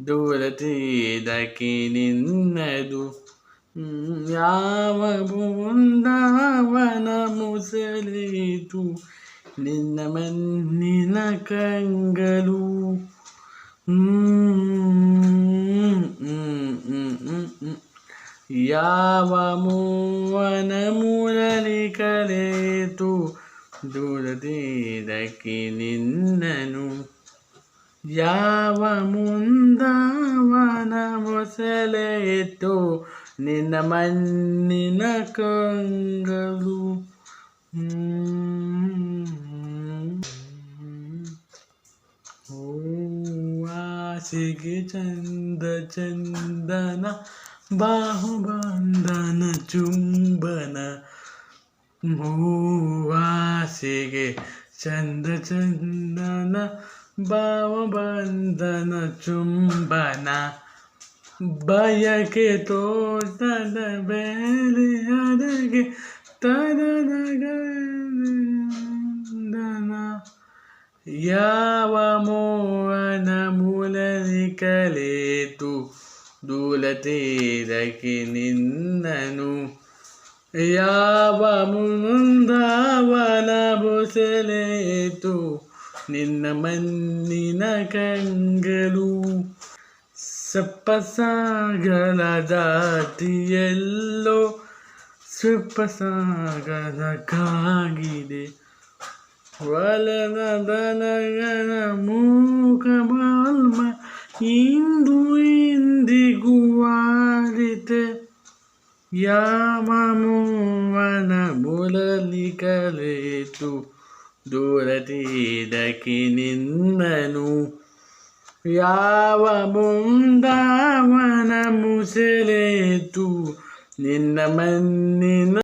ದೂರತೀರಕ್ಕೆ ನಿನ್ನದು ಯಾವ ಬೃಂದಾವನ ಮುಸಲಿತು ನಿನ್ನ ಮಣ್ಣಿನ ಕಂಗಳು. ಯಾವ ಮೂವನ ಮುರಳಿ ಕಲೆತು ದೂರತೀರಕ್ಕೆ ನಿನ್ನನು ಯಾವ ಮುಂದಾವನ ಮೊಸಲೆಯಿತು ನಿನ್ನ ಮಣ್ಣಿನ ಕಂಗಳು. ಆಸೆಗೆ ಚಂದ ಚಂದನ ಬಾಹುಬಂಧನ ಚುಂಬನ. ಆಸೆಗೆ ಚಂದ ಚಂದನ ಬಾಹುಬಂಧನ ಚುಂಬನ. ಬಯಕೆ ತೋಟದ ಬೇಲಿಯದಗೆ ತರದ ಗಂಧನ. ಯಾವ ಮೋಹನ ಮುರಳಿ ಕಲೆತು ದೂರತೀರಕ್ಕೆ ನಿನ್ನನು ಯಾವ ಮುಂದಾವನ ಮೊಸಲೆಯಿತು ನಿನ್ನ ಮಣ್ಣಿನ ಕಂಗಳು. ಸಪ್ಪಸಾಗರ ದಾಟಿಯೆಲ್ಲೋ ಸಪ್ಪಸಾಗರ ಕಾಗಿದೆ ಒಲನದನಗನ ಮೂಕ ಬಾಲ್ಮ ಇಂದು ಇಂದಿಗೂ ವಾರಿತೆ. ಯಾವ ಮೂವನ ಮುರಳಿ ಕಲೆತು ದೂರತೀರಕ್ಕೆ ನಿನ್ನನು ಯಾವ ಬೃಂದಾವನ ಮುಸಲೆತು ನಿನ್ನ ಮಣ್ಣಿನ